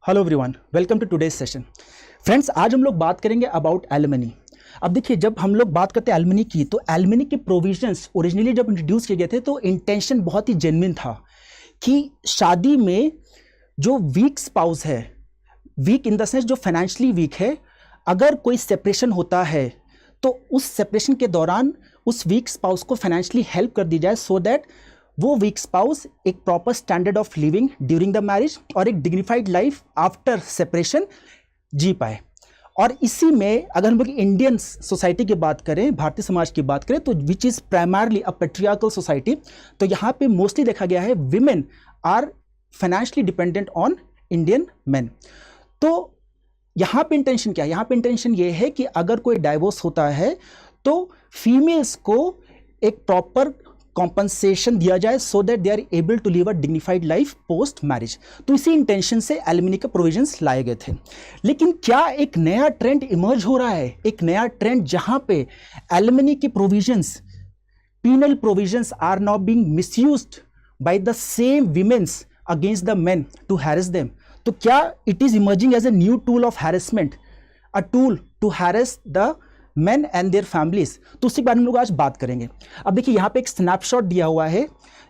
Hello everyone, welcome to today's session. Friends, आज हम लोग बात करेंगे अबाउट एलिमनी। अब देखिए, जब हम लोग बात करते हैं एलिमनी की, तो एलिमनी के प्रोविजंस ओरिजिनली जब इंट्रोड्यूस किए गए थे तो इंटेंशन बहुत ही जेन्युइन था कि शादी में जो वीक स्पाउस है, वीक इन द सेंस जो फाइनेंशियली वीक है, अगर कोई सेपरेशन होता है तो उस सेपरेशन के दौरान उस वीक स्पाउस को फाइनेंशियली हेल्प कर दी जाए सो दैट वो वीक स्पाउस एक proper standard of living during the marriage और एक डिग्निफाइड लाइफ आफ्टर सेपरेशन जी पाए। और इसी में अगर हम लोग इंडियन सोसाइटी की बात करें, भारतीय समाज की बात करें, तो which is primarily a patriarchal society, तो यहाँ पे मोस्टली देखा गया है women are financially dependent on Indian man. तो यहाँ पे इंटेंशन क्या है? यहाँ पे इंटेंशन ये है कि अगर कोई डाइवोर्स होता है तो फीमेल्स को एक प्रॉपर कॉम्पनसेशन दिया जाए so that they are able to live a dignified life post marriage. तो इसी इंटेंशन से एलिमनी के प्रोविजंस लाए गए थे। लेकिन क्या एक नया ट्रेंड इमर्ज हो रहा है, एक नया ट्रेंड जहां पे एलिमनी के provisions, penal provisions are now being misused by the same womens against the men to harass them. तो क्या it is emerging as a new tool of harassment, a tool to harass the men and their families? तो उसी के बारे में लोग आज बात करेंगे। अब देखिए, यहाँ पे एक स्नैपशॉट दिया हुआ है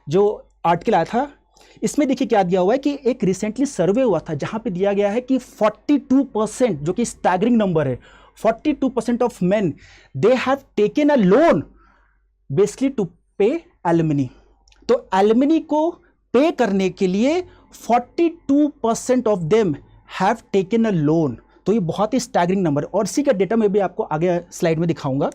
जो आर्टिकल आया था। इसमें देखिए क्या दिया हुआ है कि एक रिसेंटली सर्वे हुआ था जहाँ पे दिया गया है कि 42%, जो कि स्टैगरिंग नंबर है, 42% of men they have taken a loan basically to pay alimony. तो एलिमनी को पे करने के लिए 42% of them have taken a loan. तो ये बहुत ही स्टैगरिंग नंबर, और इसी का डेटा मैं भी आपको आगे स्लाइड में दिखाऊंगा।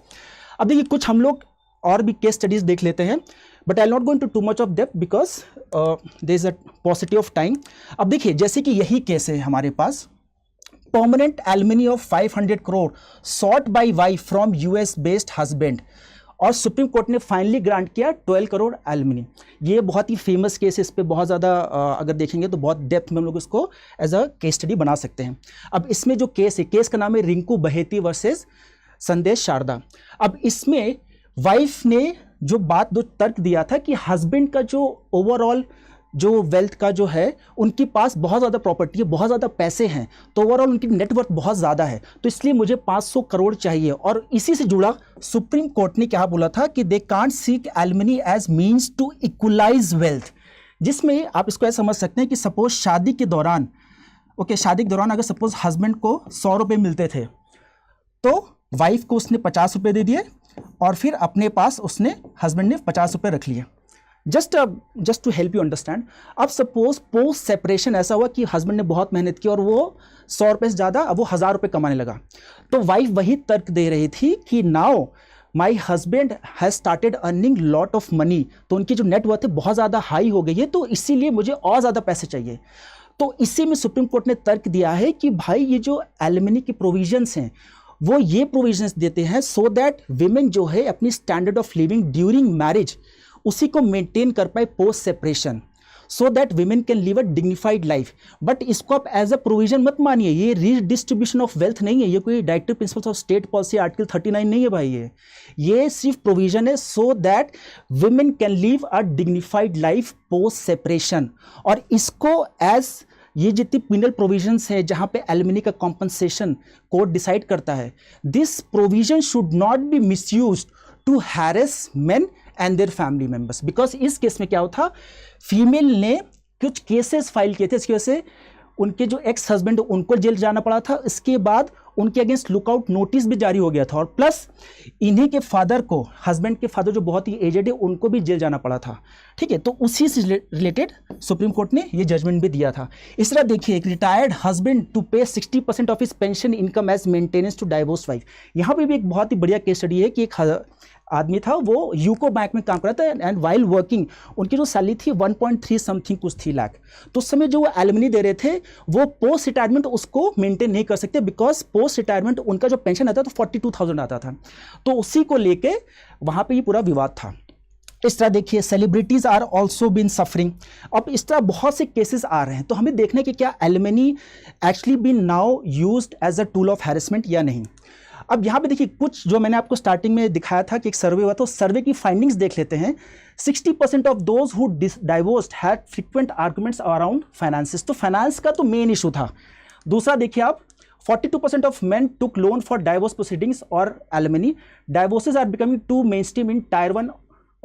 अब देखिए, कुछ हम लोग और भी केस स्टडीज देख लेते हैं, but I'll not going to too much of depth because there is a paucity of time. अब देखिए, जैसे कि यही केस है हमारे पास, permanent alimony of 500 crore sought by wife from US based husband, और सुप्रीम कोर्ट ने फाइनली ग्रांट किया 12 करोड़ एलिमनी। ये बहुत ही फेमस केस है, इस पर बहुत ज़्यादा अगर देखेंगे तो बहुत डेप्थ में हम लोग इसको एज अ केस स्टडी बना सकते हैं। अब इसमें जो केस है, केस का नाम है रिंकू बहेती वर्सेस संदेश शारदा। अब इसमें वाइफ ने जो तर्क दिया था कि हस्बैंड का जो ओवरऑल जो वेल्थ का जो है, उनके पास बहुत ज़्यादा प्रॉपर्टी है, बहुत ज़्यादा पैसे हैं, तो ओवरऑल उनकी नेटवर्थ बहुत ज़्यादा है, तो इसलिए मुझे 500 करोड़ चाहिए। और इसी से जुड़ा सुप्रीम कोर्ट ने क्या बोला था कि they can't seek alimony as means to equalise wealth, जिसमें आप इसको ऐसा समझ सकते हैं कि सपोज शादी के दौरान अगर सपोज हस्बैंड को 100 रुपये मिलते थे तो वाइफ को उसने 50 रुपये दे दिए और फिर अपने पास हस्बैंड ने 50 रुपये रख लिए। Just to help you understand. अब सपोज पोस्ट सेपरेशन ऐसा हुआ कि हस्बैंड ने बहुत मेहनत की और वो 100 रुपये से ज़्यादा, अब वो 1000 रुपये कमाने लगा, तो वाइफ वही तर्क दे रही थी कि now my husband has started earning lot of money, तो उनकी जो नेटवर्थ है बहुत ज़्यादा हाई हो गई है, तो इसीलिए मुझे और ज़्यादा पैसे चाहिए। तो इसी में सुप्रीम कोर्ट ने तर्क दिया है कि भाई ये जो एलिमनी के प्रोविजंस हैं वो ये प्रोविजंस देते हैं सो दैट विमेन जो है अपनी standard of living during marriage उसी को मेंटेन कर पाए post separation, so that women can live a dignified life. But इसको आप एज अ प्रोविजन मत मानिए, ये रीडिस्ट्रीब्यूशन ऑफ वेल्थ नहीं है, ये कोई directive principles of state policy article 39 नहीं है भाई, ये सिर्फ प्रोविजन है so that women can live a dignified life post separation. और इसको एज ये जितनी पिनल प्रोविजंस है जहां पे एलिमनी का कॉम्पनसेशन कोर्ट डिसाइड करता है, this provision should not be misused to harass men and their family members. Because इस केस में क्या होता, फीमेल ने कुछ केसेस फाइल किए थे, इसकी वजह से उनके जो एक्स हस्बैंड उनको जेल जाना पड़ा था, इसके बाद उनके अगेंस्ट लुकआउट नोटिस भी जारी हो गया था, और प्लस इन्हीं के फादर को, हस्बैंड के फादर जो बहुत ही एजेड है, उनको भी जेल जाना पड़ा था। ठीक है, तो उसी से रिलेटेड सुप्रीम कोर्ट ने ये जजमेंट भी दिया था। इस तरह देखिए, एक retired husband to pay 60% of his pension income as maintenance to divorce wife. यहाँ पे भी एक बहुत ही बढ़िया केस स्टडी है कि एक आदमी था, वो यूको बैंक में काम कर रहा था, एंड वाइल वर्किंग उनकी जो सैलरी थी 1.3 समथिंग कुछ थी लाख। तो उस समय जो वो एलिमनी दे रहे थे वो पोस्ट रिटायरमेंट उसको मेंटेन नहीं कर सकते, बिकॉज पोस्ट रिटायरमेंट उनका जो पेंशन आता था तो 42,000 आता था। तो उसी को लेके वहाँ पे ये पूरा विवाद था। इस तरह देखिए, celebrities are also been suffering. अब इस तरह बहुत से केसेस आ रहे हैं, तो हमें देखने कि क्या alimony actually been now used as a tool of harassment या नहीं। अब यहाँ पे देखिए, कुछ जो मैंने आपको स्टार्टिंग में दिखाया था कि एक सर्वे हुआ, तो सर्वे की फाइंडिंग्स देख लेते हैं। 60% of those who divorced had frequent arguments around finances. तो फाइनेंस का तो मेन इशू था। दूसरा देखिए आप, 42% of men took loan for divorce proceedings or alimony. Divorces are becoming too mainstream in Tier 1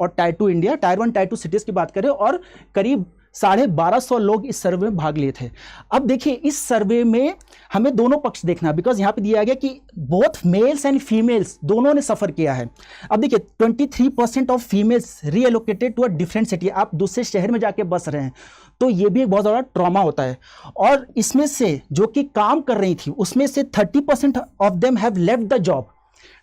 और Tier 2 India. Tier 1 Tier 2 cities की बात करें, और करीब 1250 लोग इस सर्वे में भाग लिए थे। अब देखिए इस सर्वे में हमें दोनों पक्ष देखना, बिकॉज यहाँ पे दिया गया कि बोथ मेल्स एंड फीमेल्स दोनों ने सफ़र किया है। अब देखिए 23% of females reallocated to a different city. आप दूसरे शहर में जाके बस रहे हैं, तो ये भी एक बहुत ज़्यादा ट्रॉमा होता है। और इसमें से जो कि काम कर रही थी, उसमें से 30% of them have left the job,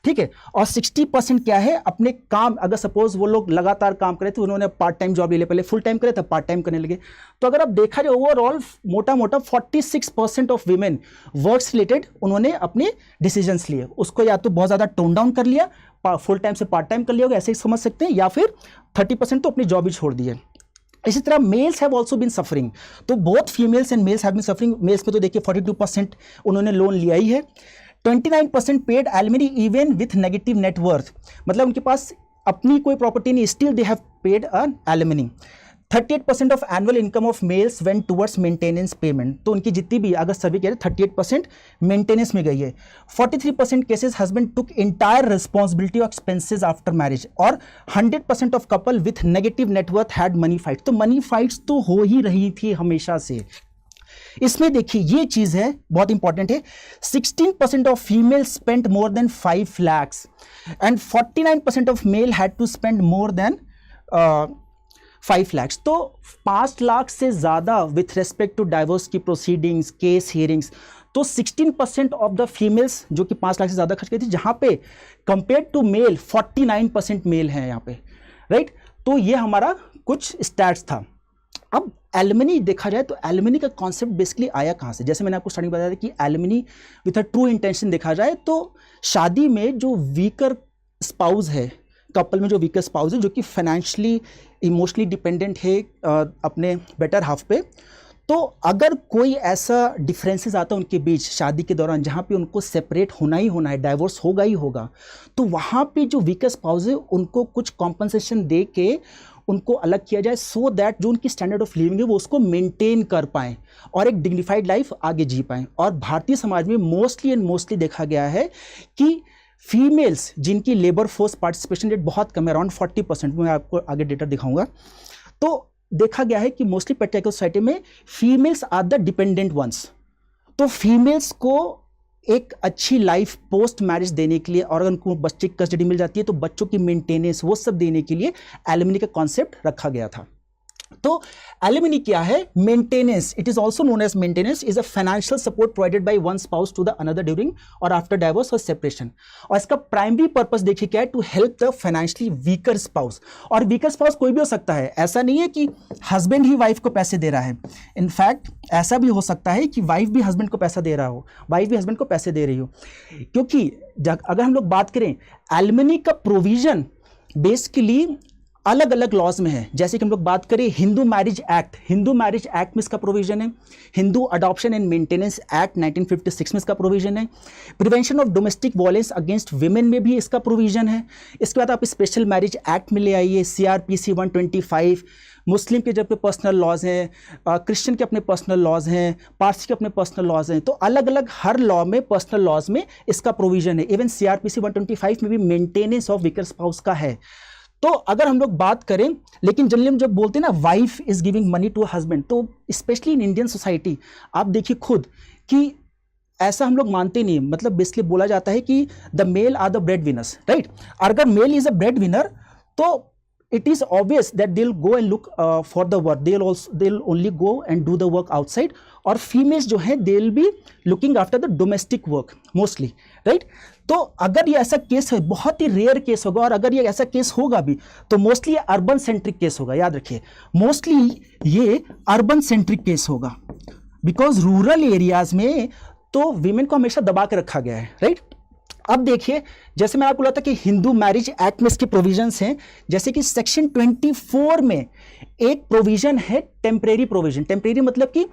ठीक है, और 60% क्या है, अपने काम, अगर सपोज वो लोग लगातार काम करे थे, उन्होंने पार्ट टाइम जॉब ले लिया, पहले फुल टाइम करे थे, पार्ट टाइम करने लगे। तो अगर आप देखा जाए ओवरऑल मोटा मोटा 46% ऑफ वीमेन वर्क्स रिलेटेड उन्होंने अपने डिसीजंस लिए। उसको या तो बहुत ज़्यादा टोन डाउन कर लिया, फुल टाइम से पार्ट टाइम कर लिया होगा, ऐसे ही समझ सकते हैं, या फिर 30% तो अपनी जॉब ही छोड़ दिए। इसी तरह males have also been suffering. तो both females and males have been suffering. Males में तो देखिए 42% उन्होंने लोन लिया ही है। 29% paid alimony even with negative net worth, मतलब उनके पास अपनी कोई प्रॉपर्टी नहीं, still they have paid a alimony. 38% of annual income of males went towards maintenance payment. तो उनकी जितनी भी अगर सर्वे किया 38% मेंटेनेंस में गई है। 43% cases husband took entire responsibility of expenses after marriage, और 100% of couple with negative net worth had money fight. तो मनी फाइट्स तो हो ही रही थी हमेशा से। इसमें देखिए ये चीज है बहुत इंपॉर्टेंट है, 16% of female spent more than 5 lakhs and 49% of male had to spend more than 5 lakhs। तो 5 लाख से ज़्यादा विथ रेस्पेक्ट टू डाइवोर्स की प्रोसीडिंग्स, केस हियरिंग्स। तो 16% ऑफ द फीमेल्स जो कि 5 लाख से ज़्यादा खर्च की थी, जहाँ पे कंपेयर टू मेल 49% मेल हैं यहाँ पे, राइट। तो ये हमारा कुछ स्टैट्स था। अब एलिमनी देखा जाए तो एलिमनी का कॉन्सेप्ट बेसिकली आया कहाँ से? जैसे मैंने आपको स्टार्टिंग बताया था कि alimony with a true intention देखा जाए तो शादी में जो वीकर स्पाउस है, कपल में जो वीकर स्पाउस है, जो कि फाइनेंशियली इमोशनली डिपेंडेंट है अपने बेटर हाफ पे, तो अगर कोई ऐसा डिफरेंसेस आता है उनके बीच शादी के दौरान जहाँ पे उनको सेपरेट होना ही होना है, डाइवोर्स होगा ही होगा, तो वहाँ पे जो वीकर स्पाउस है उनको कुछ कॉम्पनसेशन दे के उनको अलग किया जाए, सो दैट जो उनकी स्टैंडर्ड ऑफ लिविंग है वो उसको मेंटेन कर पाएँ और एक डिग्निफाइड लाइफ आगे जी पाएँ। और भारतीय समाज में मोस्टली देखा गया है कि फीमेल्स जिनकी लेबर फोर्स पार्टिसिपेशन रेट बहुत कम है, अराउंड 40%, मैं आपको आगे डेटा दिखाऊंगा, तो देखा गया है कि मोस्टली पैट्रियार्कल सोसाइटी में females are the dependent ones. तो फीमेल्स को एक अच्छी लाइफ पोस्ट मैरिज देने के लिए, और अगर उनको बच्चे की कस्टडी मिल जाती है तो बच्चों की मेंटेनेंस, वो सब देने के लिए एलिमनी का कॉन्सेप्ट रखा गया था। तो एलिमनी क्या है? Maintenance, it is also known as maintenance, is a financial support provided by one spouse to the another during और आफ्टर डाइवोर्स और सेपरेशन। और इसका प्राइमरी पर्पस देखिए क्या है? To help the financially weaker spouse. और वीकर स्पाउस कोई भी हो सकता है, ऐसा नहीं है कि हस्बैंड ही वाइफ को पैसे दे रहा है। इनफैक्ट ऐसा भी हो सकता है कि वाइफ भी हस्बैंड को पैसा दे रहा हो, वाइफ भी हस्बैंड को पैसे दे रही हो। क्योंकि अगर हम लोग बात करें एलिमनी का प्रोविजन बेसिकली अलग अलग लॉज में है। जैसे कि हम लोग बात करें Hindu marriage act, Hindu marriage act में इसका प्रोविजन है। Hindu adoption and maintenance act 1956 में इसका प्रोविजन है। Prevention of domestic violence against women में भी इसका प्रोविजन है। इसके बाद आप स्पेशल मैरिज एक्ट में ले आइए, CRPC 125। मुस्लिम के जब पर्सनल लॉज हैं, क्रिश्चियन के अपने पर्सनल लॉज हैं, पारसी के अपने पर्सनल लॉज हैं। तो अलग अलग हर लॉ में, पर्सनल लॉज में इसका प्रोविजन है। इवन CRPC 125 में भी मेंटेनेंस ऑफ वीकर स्पाउस का है। तो अगर हम लोग बात करें, लेकिन जनरली हम जब बोलते हैं ना wife is giving money to husband, तो स्पेशली इन इंडियन सोसाइटी आप देखिए खुद कि ऐसा हम लोग मानते नहीं। मतलब बेसिकली बोला जाता है कि the male are the breadwinners, right. अगर male is a breadwinner तो it is obvious that they'll go and look for the work, they'll only go and do the work outside, और females जो है they'll be looking after the domestic work mostly, right। तो अगर ये ऐसा case है, बहुत ही रेयर केस होगा, और अगर ये ऐसा केस होगा भी तो मोस्टली ये अर्बन सेंट्रिक केस होगा। याद रखिए, मोस्टली ये अर्बन सेंट्रिक केस होगा, बिकॉज रूरल एरियाज में तो वीमेन को हमेशा दबा के रखा गया है, राइट। अब देखिए, जैसे मैं आपको बोला था कि हिंदू मैरिज एक्ट में इसके प्रोविजंस हैं, जैसे कि सेक्शन 24 में एक प्रोविजन है टेम्परेरी प्रोविजन। टेम्परेरी मतलब कि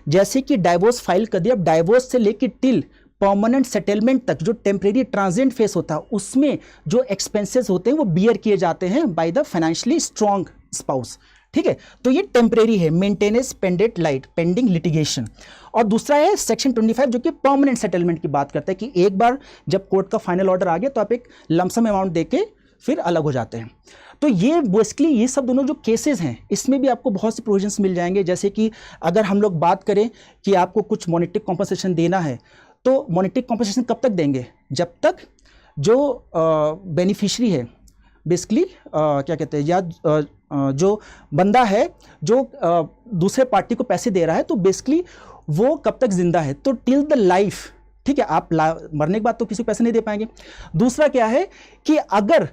जैसे कि डाइवोर्स फाइल कर दिया, अब डाइवोर्स से लेकर टिल परमानेंट सेटलमेंट तक जो टेम्परेरी ट्रांजिएंट फेस होता है उसमें जो एक्सपेंसेस होते हैं वो बियर किए जाते हैं by the financially strong spouse. ठीक है, तो ये टेम्परेरी है, maintenance pendant light pending litigation. और दूसरा है सेक्शन 25 जो कि परमानेंट सेटलमेंट की बात करता है कि एक बार जब कोर्ट का फाइनल ऑर्डर आ गया तो आप एक लमसम अमाउंट देके फिर अलग हो जाते हैं। तो ये बेसिकली ये सब दोनों जो केसेस हैं इसमें भी आपको बहुत से प्रोविजंस मिल जाएंगे। जैसे कि अगर हम लोग बात करें कि आपको कुछ मॉनेटरी कॉम्पनसेशन देना है तो मॉनेटरी कॉम्पनसेशन कब तक देंगे, जब तक जो बेनिफिशरी है बेसिकली क्या कहते हैं, या जो बंदा है जो दूसरे पार्टी को पैसे दे रहा है तो बेसिकली वो कब तक जिंदा है, तो टिल द लाइफ। ठीक है, आप मरने के बाद तो किसी को पैसे नहीं दे पाएंगे। दूसरा क्या है कि अगर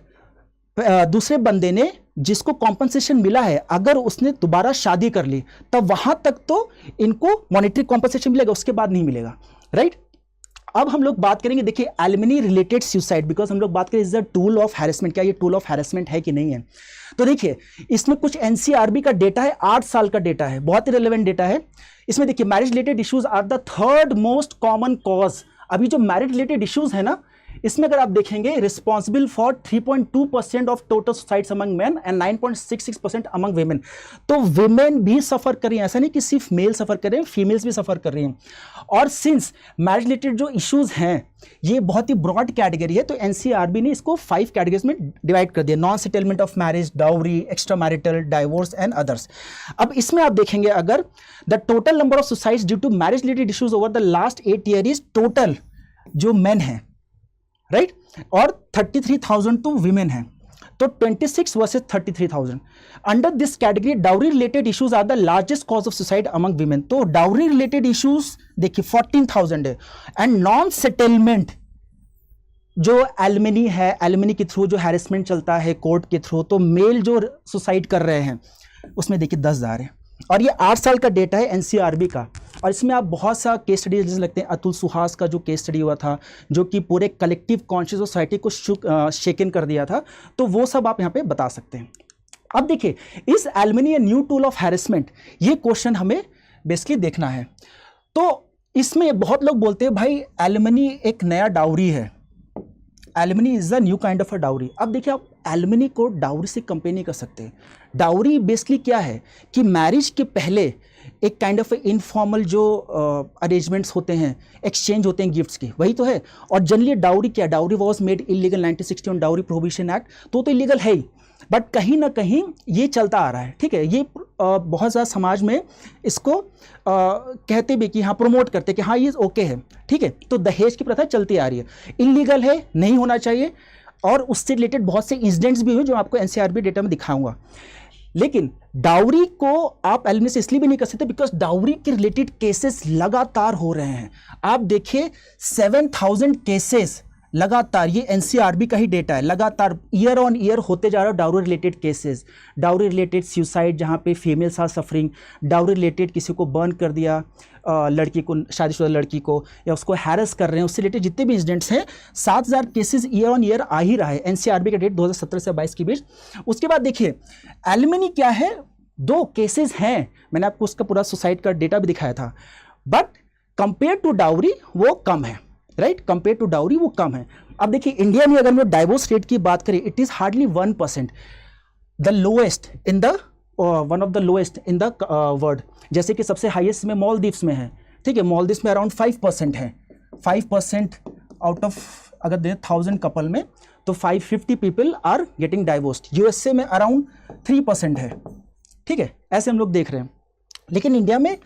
दूसरे बंदे ने जिसको कॉम्पनसेशन मिला है अगर उसने दोबारा शादी कर ली तब वहां तक तो इनको मॉनेटरी कॉम्पनसेशन मिलेगा, उसके बाद नहीं मिलेगा। राइट, अब हम लोग बात करेंगे, देखिए एलिमनी रिलेटेड सुसाइड, बिकॉज हम लोग बात करें is the tool of harassment, क्या ये टूल ऑफ हैरेसमेंट है कि नहीं है। तो देखिए इसमें कुछ एनसीआरबी का डेटा है, 8 साल का डेटा है, बहुत ही रिलेवेंट डेटा है। इसमें देखिए marriage related issues are the third most common cause. अभी जो मैरिज रिलेटेड इश्यूज है ना इसमें अगर आप देखेंगे responsible for 3.2% of total suicides among main and 9.66% among women. तो वेमेन भी सफर कर रही हैं, ऐसा नहीं कि सिर्फ मेल सफर कर रहे हैं, फीमेल्स भी सफर कर रही हैं। और सिंस मैरिज रिलेटेड जो इश्यूज हैं ये बहुत ही ब्रॉड कैटेगरी है तो एनसीआरबी ने इसको 5 कैटेगरीज में डिवाइड कर दिया, non settlement of marriage, dowry, extra marital, divorce and others. अब इसमें आप देखेंगे अगर the total number of suicides due to marriage related issues over the last 8 year is total जो मेन है, राइट, और 33,000 तो विमेन है, तो 26 versus 33,000। Under this category dowry related issues are the largest cause of suicide among women. तो dowry related issues देखिए 14,000 है। And non settlement जो एलिमनी है, एलिमनी के थ्रू जो हैरेसमेंट चलता है कोर्ट के थ्रू, तो मेल जो सुसाइड कर रहे हैं उसमें देखिए 10,000 है। और ये 8 साल का डेटा है एनसीआरबी का। और इसमें आप बहुत सा केस स्टडी जैसे लगते हैं, अतुल सुहास का जो केस स्टडी हुआ था जो कि पूरे कलेक्टिव कॉन्शियस सोसाइटी को शेकन कर दिया था, तो वो सब आप यहाँ पे बता सकते हैं। अब देखिए इस alimony A new tool of harassment, ये क्वेश्चन हमें बेसिकली देखना है। तो इसमें बहुत लोग बोलते हैं भाई एलिमनी एक नया डाउरी है, alimony is a new kind of a dowry. अब देखिए आप एलिमनी को डाउरी से कंपेयर नहीं कर सकते। डाउरी बेसिकली क्या है कि मैरिज के पहले एक काइंड ऑफ इनफॉर्मल जो अरेंजमेंट्स होते हैं, एक्सचेंज होते हैं गिफ्ट्स के, वही तो है। और जनरली डाउरी क्या, dowry was made illegal 1961 dowry prohibition act, तो इलीगल है ही, बट कहीं ना कहीं ये चलता आ रहा है। ठीक है, ये बहुत ज़्यादा समाज में इसको कहते भी कि हाँ प्रमोट करते कि हाँ ये ओके है। ठीक है, तो दहेज की प्रथा चलती आ रही है, इलीगल है, नहीं होना चाहिए। और उससे रिलेटेड बहुत से इंसिडेंट्स भी हुए जो आपको एनसीआरबी डेटा में दिखाऊंगा। लेकिन डाउरी को आप एलिमनी से इसलिए भी नहीं कर सकते बिकॉज डाउरी के रिलेटेड केसेस लगातार हो रहे हैं। आप देखिए 7,000 केसेस लगातार, ये एनसीआरबी का ही डेटा है, लगातार ईयर ऑन ईयर होते जा रहा है dowry related cases. Dowry related suicide जहाँ पे females are suffering, dowry related किसी को बर्न कर दिया लड़की को, शादीशुदा लड़की को, या उसको हैरेस कर रहे हैं, उससे रिलेटेड जितने भी इंसिडेंट्स हैं 7,000 केसेस ईयर ऑन ईयर आ ही रहा है एनसीआरबी का डेट 2017 से 22 के बीच। उसके बाद देखिए एलिमनी क्या है, 2 केसेस हैं, मैंने आपको उसका पूरा सुसाइड का डेटा भी दिखाया था, बट कंपेयर टू डाउरी वो कम है। राइट, कंपेयर टू डाउरी वो कम है। अब देखिए इंडिया में अगर हम डाइवोर्स रेट की बात करें, it is hardly 1%, the lowest in the one of the lowest in the world. जैसे कि सबसे हाईएस्ट में मालदीव्स में है। ठीक है, मालदीव्स में अराउंड 5% है, 5% आउट ऑफ अगर दें 1000 कपल में तो 550 people are getting divorced. USA में अराउंड 3% है। ठीक है, ऐसे हम लोग देख रहे हैं, लेकिन इंडिया में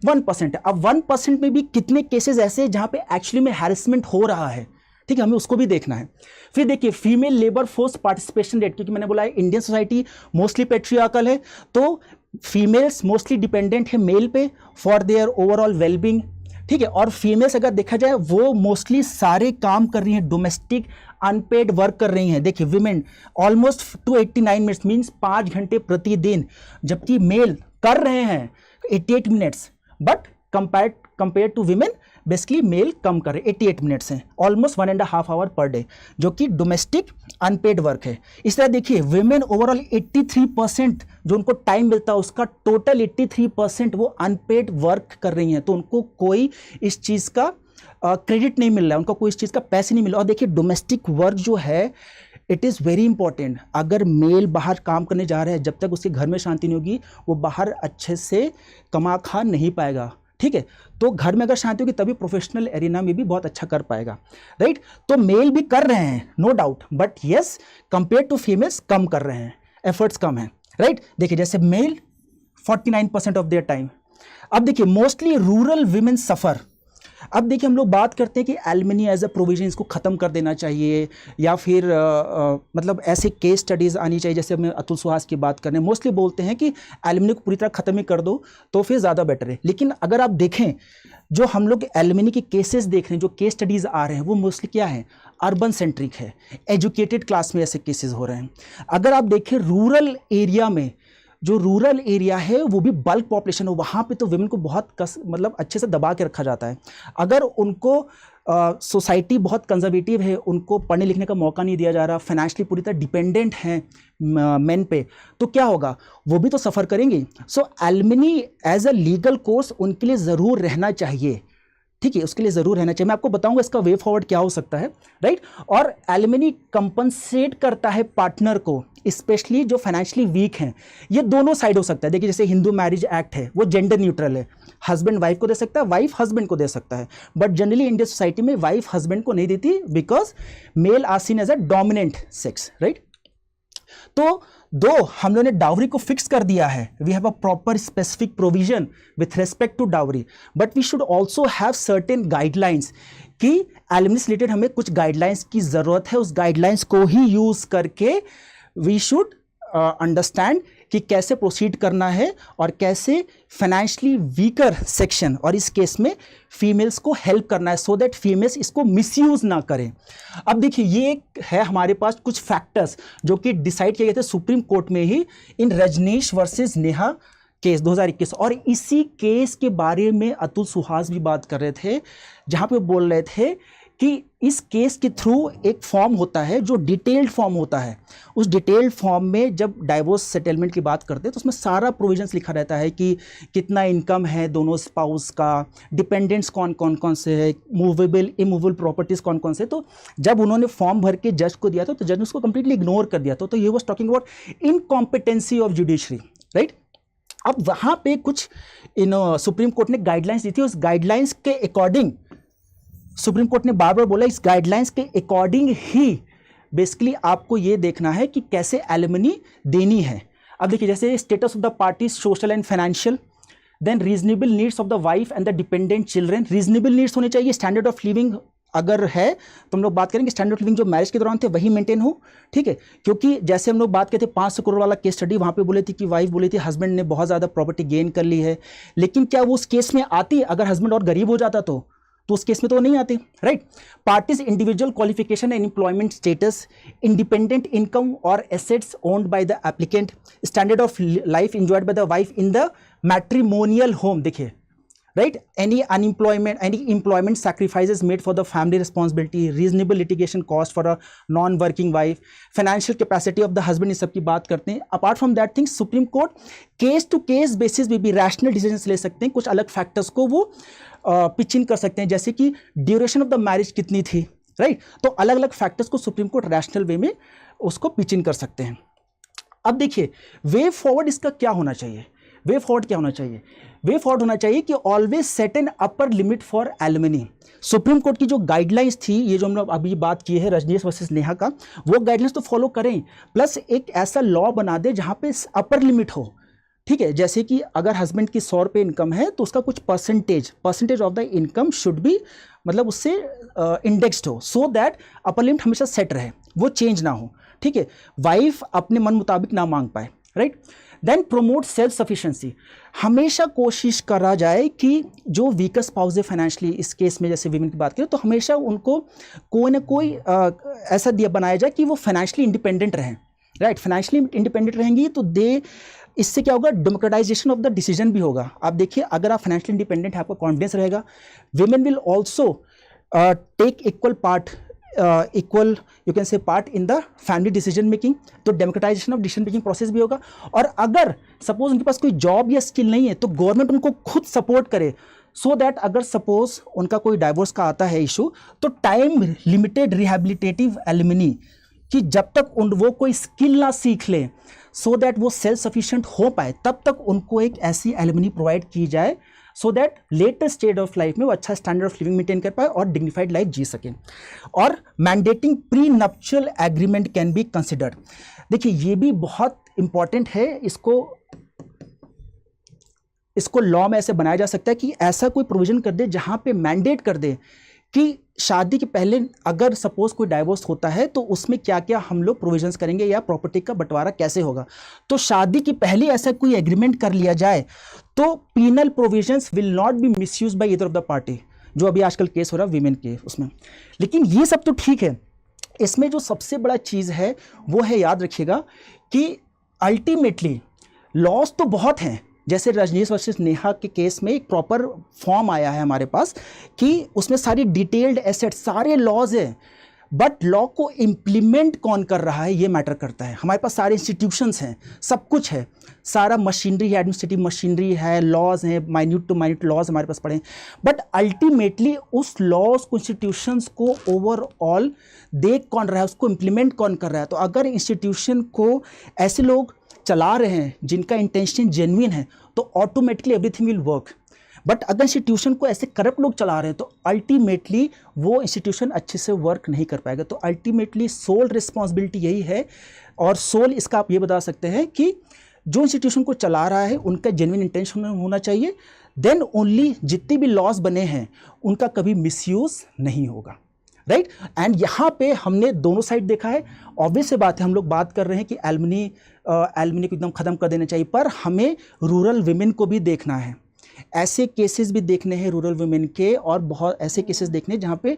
1% है। अब 1% में भी कितने केसेस ऐसे हैं जहां पे एक्चुअली में हैरेसमेंट हो रहा है। ठीक है, हमें उसको भी देखना है। फिर देखिए female labour force participation rate, क्योंकि मैंने बोला है इंडियन सोसाइटी मोस्टली पेट्रियार्कल है, तो फीमेल्स मोस्टली डिपेंडेंट है मेल पे फॉर देयर ओवरऑल वेलबींग। ठीक है, और फीमेल्स अगर देखा जाए वो मोस्टली सारे काम कर रही हैं, डोमेस्टिक अनपेड वर्क कर रही हैं। देखिए विमेन ऑलमोस्ट 289 मिनट्स मीन्स 5 घंटे प्रतिदिन, जबकि मेल कर रहे हैं 88 minutes, but compare to women basically male कम कर रहे, 88 मिनट्स हैं, ऑलमोस्ट 1.5 आवर पर डे, जो कि डोमेस्टिक अनपेड वर्क है। इस तरह देखिए विमेन ओवरऑल 83% जो उनको टाइम मिलता है उसका टोटल 83% वो अनपेड वर्क कर रही हैं, तो उनको कोई इस चीज़ का क्रेडिट नहीं मिल रहा है, उनको कोई इस चीज़ का पैसे नहीं मिल रहा। और देखिए डोमेस्टिक वर्क जो है इट इज़ वेरी इंपॉर्टेंट। अगर मेल बाहर काम करने जा रहा है, जब तक उसके घर में शांति नहीं होगी वो बाहर अच्छे से कमा खा नहीं पाएगा, ठीक है। तो घर में अगर शांति होगी तभी प्रोफेशनल एरिना में भी बहुत अच्छा कर पाएगा, राइट। तो मेल भी कर रहे हैं no doubt, but yes compare to females कम कर रहे हैं, एफर्ट्स कम हैं, राइट। देखिए जैसे मेल 49% ऑफ देयर टाइम। अब देखिए मोस्टली रूरल वीमेन सफ़र। अब देखिए हम लोग बात करते हैं कि एलिमनी एज अ प्रोविजन इसको ख़त्म कर देना चाहिए, या फिर मतलब ऐसे केस स्टडीज़ आनी चाहिए, जैसे हम अतुल सुहास की बात करें, मोस्टली बोलते हैं कि एलिमनी को पूरी तरह ख़त्म ही कर दो तो फिर ज़्यादा बेटर है। लेकिन अगर आप देखें जो हम लोग एलिमनी के केसेस देख रहे हैं, जो केस स्टडीज़ आ रहे हैं वो मोस्टली क्या है, अर्बन सेंट्रिक है, एजुकेटेड क्लास में ऐसे केसेस हो रहे हैं। अगर आप देखें रूरल एरिया में, जो रूरल एरिया है वो भी बल्क पॉपुलेशन हो, वहाँ पे तो वुमेन को बहुत मतलब अच्छे से दबा के रखा जाता है। अगर उनको सोसाइटी बहुत कंजर्वेटिव है, उनको पढ़ने लिखने का मौका नहीं दिया जा रहा, फाइनेंशियली पूरी तरह डिपेंडेंट हैं मेन पे, तो क्या होगा, वो भी तो सफ़र करेंगी। So alimony as a legal course उनके लिए ज़रूर रहना चाहिए, ठीक है, उसके लिए ज़रूर रहना चाहिए। मैं आपको बताऊंगा इसका वे फॉरवर्ड क्या हो सकता है, राइट। और एलिमनी कंपनसेट करता है पार्टनर को, स्पेशली जो फाइनेंशियली वीक हैं। ये दोनों साइड हो सकता है। देखिए जैसे हिंदू मैरिज एक्ट है वो जेंडर न्यूट्रल है, हस्बैंड वाइफ को दे सकता है, वाइफ हस्बैंड को दे सकता है, बट जनरली इंडियन सोसाइटी में वाइफ हस्बैंड को नहीं देती, because male are seen as a dominant sex, right. तो दो हम लोगों ने डाउरी को फिक्स कर दिया है, we have a proper specific provision with respect to dowry, but we should also have certain guidelines कि एलिमनी से रिलेटेड हमें कुछ गाइडलाइंस की ज़रूरत है। उस गाइडलाइंस को ही यूज़ करके वी शुड अंडरस्टैंड कि कैसे प्रोसीड करना है और कैसे फाइनेंशियली वीकर सेक्शन और इस केस में फीमेल्स को हेल्प करना है, सो दैट फीमेल्स इसको मिसयूज ना करें। अब देखिए ये है हमारे पास कुछ फैक्टर्स जो कि डिसाइड किए गए थे सुप्रीम कोर्ट में ही इन रजनीश वर्सेस नेहा केस 2021, और इसी केस के बारे में अतुल सुहास भी बात कर रहे थे, जहां पे बोल रहे थे कि इस केस के थ्रू एक फॉर्म होता है जो डिटेल्ड फॉर्म होता है। उस डिटेल्ड फॉर्म में जब डाइवोर्स सेटलमेंट की बात करते हैं तो उसमें सारा प्रोविजंस लिखा रहता है कि कितना इनकम है दोनों स्पाउस का, डिपेंडेंट्स कौन कौन से है, मूवेबल इमूवेबल प्रॉपर्टीज़ कौन कौन से। तो जब उन्होंने फॉर्म भर के जज को दिया था तो जज ने उसको कंप्लीटली इग्नोर कर दिया था। तो ये was talking about incompetency of judiciary, right. अब वहाँ पे कुछ सुप्रीम कोर्ट ने गाइडलाइंस दी थी, उस गाइडलाइंस के अकॉर्डिंग सुप्रीम कोर्ट ने बार बार बोला इस गाइडलाइंस के अकॉर्डिंग ही बेसिकली आपको ये देखना है कि कैसे एलिमनी देनी है। अब देखिए जैसे status of the party social and financial, then reasonable needs of the wife and the dependent children. Reasonable needs होने चाहिए, स्टैंडर्ड ऑफ लिविंग अगर है तो हम लोग बात करेंगे स्टैंडर्ड ऑफ लिविंग जो मैरिज के दौरान थे वही मेंटेन हो, ठीक है। क्योंकि जैसे हम लोग बात करते 500 करोड़ वाला केस स्टडी, वहाँ पे बोले थे कि वाइफ बोली थी हस्बैंड ने बहुत ज़्यादा प्रॉपर्टी गेन कर ली है, लेकिन क्या वो उस केस में आती अगर हस्बैंड और गरीब हो जाता तो उस केस में तो नहीं आती, right. Parties individual qualification and employment status, independent income और assets owned by the applicant, standard of life enjoyed by the wife in the matrimonial home, देखिए, right, any unemployment, any employment sacrifices made for the family responsibility, reasonable litigation cost for a non working wife, financial capacity of the husband, इस सब की बात करते हैं। Apart from that things Supreme Court case to case basis में भी rational decisions ले सकते हैं, कुछ अलग फैक्टर्स को वो पिच इन कर सकते हैं, जैसे कि ड्यूरेशन ऑफ द मैरिज कितनी थी, राइट। तो अलग अलग फैक्टर्स को सुप्रीम कोर्ट रैशनल वे में उसको पिच इन कर सकते हैं। अब देखिए वे फॉरवर्ड इसका क्या होना चाहिए, वे फॉरवर्ड क्या होना चाहिए, वे फॉरवर्ड होना चाहिए कि always set an upper limit for alimony. Supreme court की जो गाइडलाइंस थी, ये जो हम लोग अभी बात की है रजनीश वर्सेस नेहा का, वो गाइडलाइंस तो फॉलो करें, प्लस एक ऐसा लॉ बना दे जहाँ पे अपर लिमिट हो, ठीक है। जैसे कि अगर हस्बैंड की 100 रुपये इनकम है तो उसका कुछ percentage of the income should be मतलब उससे इंडेक्स्ड हो, सो दैट अपर लिमिट हमेशा सेट रहे, वो चेंज ना हो, ठीक है। वाइफ अपने मन मुताबिक ना मांग पाए, right. Then promote self sufficiency, हमेशा कोशिश करा जाए कि जो वीकर स्पाउस है फाइनेंशियली, इस केस में जैसे वीमेन की बात करें तो हमेशा उनको कोई ना कोई ऐसा दिया बनाया जाए कि वो फाइनेंशियली इंडिपेंडेंट रहें, राइट। फाइनेंशियली इंडिपेंडेंट रहेंगी तो इससे क्या होगा, डेमोक्रेटाइजेशन ऑफ द डिसीजन भी होगा। आप देखिए अगर आप फाइनेंशियली इंडिपेंडेंट है, आपका कॉन्फिडेंस रहेगा, women will also take equal part you can say part in the family decision making, तो democratisation of decision making process भी होगा। और अगर सपोज उनके पास कोई जॉब या स्किल नहीं है तो गवर्नमेंट उनको खुद सपोर्ट करे, सो दैट अगर सपोज उनका कोई डाइवोर्स का आता है इशू, तो टाइम लिमिटेड रिहैबिलिटेटिव एलिमनी कि जब तक वो कोई स्किल ना सीख ले सो दैट वो सेल्फ सफिशिएंट हो पाए, तब तक उनको एक ऐसी एलिमनी प्रोवाइड की जाए so that latest stage of life में वो अच्छा स्टैंडर्ड ऑफ लिविंग मेंटेन कर पाए और डिग्निफाइड लाइफ जी सकें। और mandating pre nuptial agreement can be considered. देखिए ये भी बहुत इंपॉर्टेंट है, इसको लॉ में ऐसे बनाया जा सकता है कि ऐसा कोई प्रोविजन कर दे जहां पे मैंडेट कर दे कि शादी के पहले अगर सपोज कोई डाइवोर्स होता है तो उसमें क्या क्या हम लोग प्रोविजंस करेंगे या प्रॉपर्टी का बंटवारा कैसे होगा। तो शादी की पहले ऐसा कोई एग्रीमेंट कर लिया जाए तो penal provisions will not be misuse by either of the party, जो अभी आजकल केस हो रहा है वीमेन के उसमें। लेकिन ये सब तो ठीक है, इसमें जो सबसे बड़ा चीज़ है वो है, याद रखिएगा कि अल्टीमेटली लॉस तो बहुत हैं। जैसे रजनीश वर्सेस नेहा के केस में एक प्रॉपर फॉर्म आया है हमारे पास कि उसमें सारी डिटेल्ड एसेट सारे लॉज हैं, बट लॉ को इम्प्लीमेंट कौन कर रहा है ये मैटर करता है। हमारे पास सारे इंस्टीट्यूशंस हैं, सब कुछ है, सारा मशीनरी है, एडमिनिस्ट्रेटिव मशीनरी है, लॉज हैं, माइन्यूट टू माइन्यूट लॉज हमारे पास पड़े हैं, बट अल्टीमेटली उस लॉज को इंस्टीट्यूशंस को ओवरऑल देख कौन रहा है, उसको इम्प्लीमेंट कौन कर रहा है। तो अगर इंस्टीट्यूशन को ऐसे लोग चला रहे हैं जिनका इंटेंशन जेन्युइन है तो automatically everything will work. But अगर इंस्टीट्यूशन को ऐसे करप्ट लोग चला रहे हैं तो अल्टीमेटली वो इंस्टीट्यूशन अच्छे से वर्क नहीं कर पाएगा। तो अल्टीमेटली सोल रिस्पॉन्सिबिलिटी यही है, और सोल इसका आप ये बता सकते हैं कि जो इंस्टीट्यूशन को चला रहा है उनका जेन्युइन इंटेंशन होना चाहिए, देन ओनली जितने भी लॉज बने हैं उनका कभी मिसयूज नहीं होगा, राइट। एंड यहाँ पे हमने दोनों साइड देखा है। ऑब्वियस से बात है, हम लोग बात कर रहे हैं कि एलिमनी को एकदम ख़त्म कर देना चाहिए, पर हमें रूरल विमेन को भी देखना है, ऐसे केसेस भी देखने हैं रूरल वुमेन के, और बहुत ऐसे केसेस देखने हैं जहाँ पे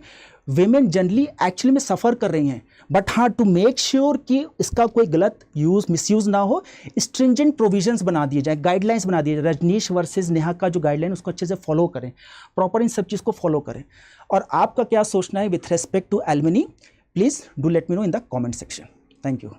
वेमेन जनरली एक्चुअली में सफ़र कर रही हैं। बट हाँ, टू मेक श्योर कि इसका कोई गलत यूज़ मिसयूज़ ना हो, स्ट्रिंजेंट प्रोविजंस बना दिए जाए, गाइडलाइंस बना दिए जाए। रजनीश वर्सेस नेहा का जो गाइडलाइन उसको अच्छे से फॉलो करें, प्रॉपर इन सब चीज़ को फॉलो करें। और आपका क्या सोचना है with respect to alimony, please do let me know in the comment section. Thank you.